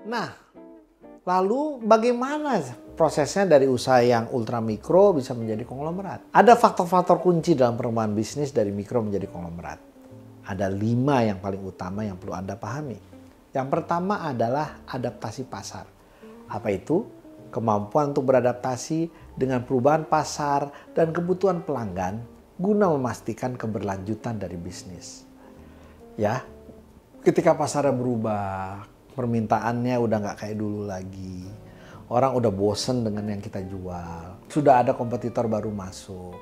Nah, lalu bagaimana prosesnya dari usaha yang ultra mikro bisa menjadi konglomerat? Ada faktor-faktor kunci dalam perkembangan bisnis dari mikro menjadi konglomerat. Ada 5 yang paling utama yang perlu Anda pahami. Yang pertama adalah adaptasi pasar. Apa itu? Kemampuan untuk beradaptasi dengan perubahan pasar dan kebutuhan pelanggan guna memastikan keberlanjutan dari bisnis. Ya, ketika pasarnya berubah, permintaannya udah nggak kayak dulu lagi. Orang udah bosen dengan yang kita jual. Sudah ada kompetitor baru masuk.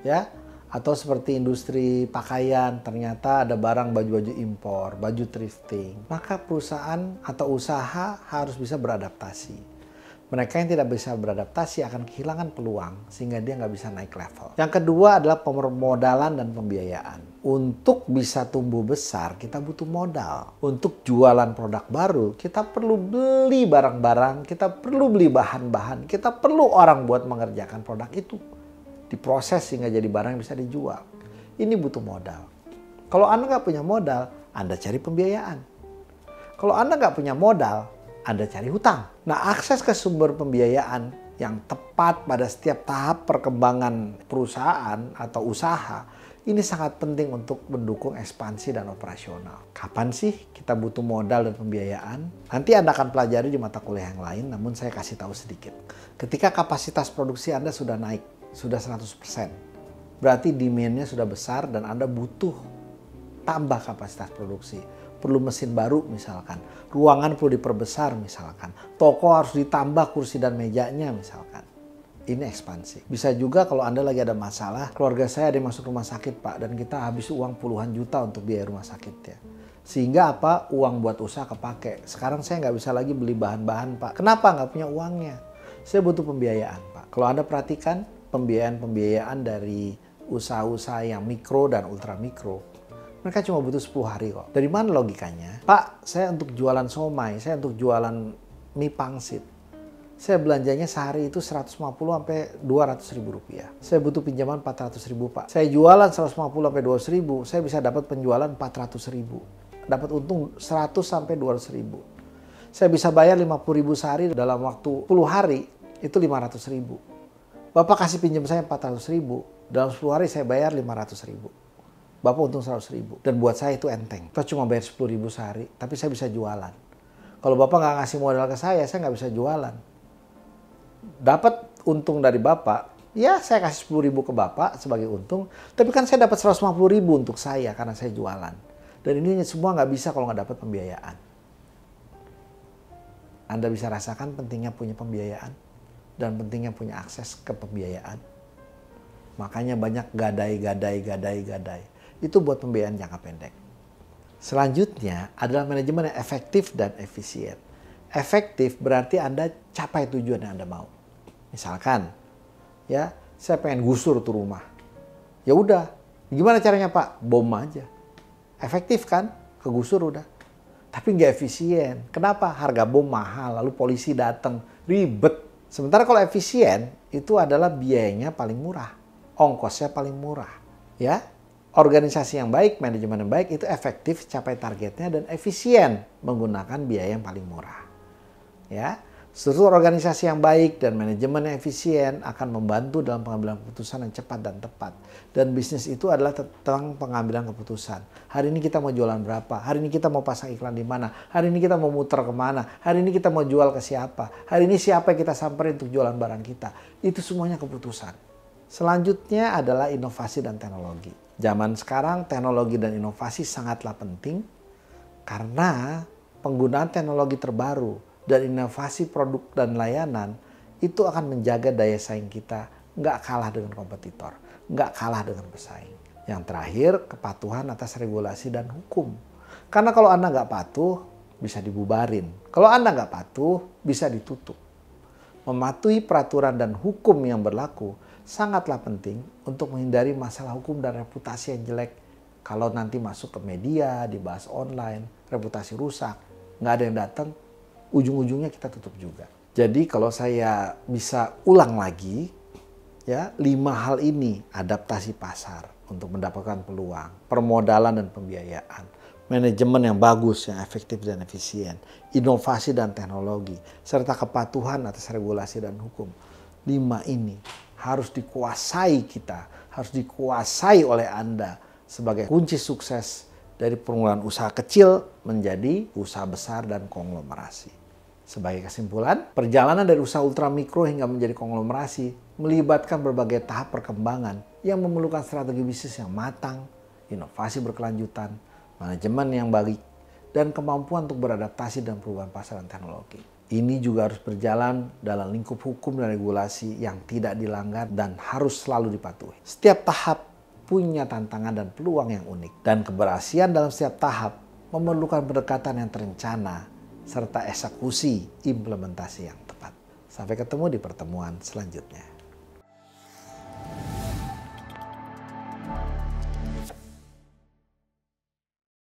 Ya, atau seperti industri pakaian, ternyata ada barang baju-baju impor, baju thrifting. Maka perusahaan atau usaha harus bisa beradaptasi. Mereka yang tidak bisa beradaptasi akan kehilangan peluang sehingga dia nggak bisa naik level. Yang kedua adalah pemodalan dan pembiayaan. Untuk bisa tumbuh besar, kita butuh modal. Untuk jualan produk baru, kita perlu beli barang-barang, kita perlu beli bahan-bahan, kita perlu orang buat mengerjakan produk itu. Diproses sehingga jadi barang yang bisa dijual. Ini butuh modal. Kalau Anda nggak punya modal, Anda cari pembiayaan. Kalau Anda nggak punya modal, Anda cari hutang. Nah, akses ke sumber pembiayaan yang tepat pada setiap tahap perkembangan perusahaan atau usaha, ini sangat penting untuk mendukung ekspansi dan operasional. Kapan sih kita butuh modal dan pembiayaan? Nanti Anda akan pelajari di mata kuliah yang lain, namun saya kasih tahu sedikit. Ketika kapasitas produksi Anda sudah naik, sudah 100%, berarti demand-nya sudah besar dan Anda butuh tambah kapasitas produksi. Perlu mesin baru misalkan, ruangan perlu diperbesar misalkan, toko harus ditambah kursi dan mejanya misalkan. Ini ekspansi. Bisa juga kalau Anda lagi ada masalah, keluarga saya ada yang masuk rumah sakit Pak, dan kita habis uang puluhan juta untuk biaya rumah sakit ya. Sehingga apa? Uang buat usaha kepake. Sekarang saya nggak bisa lagi beli bahan-bahan Pak. Kenapa? Nggak punya uangnya. Saya butuh pembiayaan Pak. Kalau Anda perhatikan pembiayaan dari usaha-usaha yang mikro dan ultra mikro, mereka cuma butuh 10 hari kok. Dari mana logikanya? Pak, saya untuk jualan somai, saya untuk jualan mie pangsit. Saya belanjanya sehari itu 150 sampai 200 ribu rupiah. Saya butuh pinjaman 400 ribu Pak. Saya jualan 150 sampai 200 ribu, saya bisa dapat penjualan 400 ribu. Dapat untung 100 sampai 200 ribu. Saya bisa bayar 50 ribu sehari dalam waktu 10 hari, itu 500 ribu. Bapak kasih pinjam saya 400 ribu, dalam 10 hari saya bayar 500 ribu. Bapak untung 100 ribu. Dan buat saya itu enteng. Kita cuma bayar 10 ribu sehari, tapi saya bisa jualan. Kalau Bapak nggak ngasih modal ke saya nggak bisa jualan. Dapat untung dari Bapak, ya saya kasih 10 ribu ke Bapak sebagai untung, tapi kan saya dapat 150 ribu untuk saya karena saya jualan. Dan ini semua nggak bisa kalau nggak dapat pembiayaan. Anda bisa rasakan pentingnya punya pembiayaan dan pentingnya punya akses ke pembiayaan. Makanya banyak gadai. Itu buat pembiayaan jangka pendek. Selanjutnya adalah manajemen yang efektif dan efisien. Efektif berarti Anda capai tujuan yang Anda mau. Misalkan, ya, saya pengen gusur tuh rumah. Ya udah, gimana caranya Pak? Bom aja. Efektif kan? Kegusur udah. Tapi nggak efisien. Kenapa? Harga bom mahal, lalu polisi datang, ribet. Sementara kalau efisien, itu adalah biayanya paling murah. Ongkosnya paling murah. Ya, organisasi yang baik, manajemen yang baik itu efektif capai targetnya dan efisien menggunakan biaya yang paling murah. Ya, struktur organisasi yang baik dan manajemen yang efisien akan membantu dalam pengambilan keputusan yang cepat dan tepat. Dan bisnis itu adalah tentang pengambilan keputusan. Hari ini kita mau jualan berapa? Hari ini kita mau pasang iklan di mana? Hari ini kita mau muter kemana? Hari ini kita mau jual ke siapa? Hari ini siapa yang kita samperin untuk jualan barang kita? Itu semuanya keputusan. Selanjutnya adalah inovasi dan teknologi. Zaman sekarang teknologi dan inovasi sangatlah penting karena penggunaan teknologi terbaru dan inovasi produk dan layanan itu akan menjaga daya saing kita nggak kalah dengan kompetitor, nggak kalah dengan pesaing. Yang terakhir, kepatuhan atas regulasi dan hukum. Karena kalau Anda nggak patuh, bisa dibubarin. Kalau Anda nggak patuh, bisa ditutup. Mematuhi peraturan dan hukum yang berlaku sangatlah penting untuk menghindari masalah hukum dan reputasi yang jelek. Kalau nanti masuk ke media, dibahas online, reputasi rusak, nggak ada yang datang, ujung-ujungnya kita tutup juga. Jadi kalau saya bisa ulang lagi, ya 5 hal ini, adaptasi pasar untuk mendapatkan peluang, permodalan dan pembiayaan, manajemen yang bagus, yang efektif dan efisien, inovasi dan teknologi, serta kepatuhan atas regulasi dan hukum. 5 ini harus dikuasai kita, harus dikuasai oleh Anda sebagai kunci sukses dari permulaan usaha kecil menjadi usaha besar dan konglomerasi. Sebagai kesimpulan, perjalanan dari usaha ultramikro hingga menjadi konglomerasi melibatkan berbagai tahap perkembangan yang memerlukan strategi bisnis yang matang, inovasi berkelanjutan, manajemen yang baik, dan kemampuan untuk beradaptasi dan perubahan pasar dan teknologi. Ini juga harus berjalan dalam lingkup hukum dan regulasi yang tidak dilanggar dan harus selalu dipatuhi. Setiap tahap punya tantangan dan peluang yang unik. Dan keberhasilan dalam setiap tahap memerlukan pendekatan yang terencana serta eksekusi implementasi yang tepat. Sampai ketemu di pertemuan selanjutnya.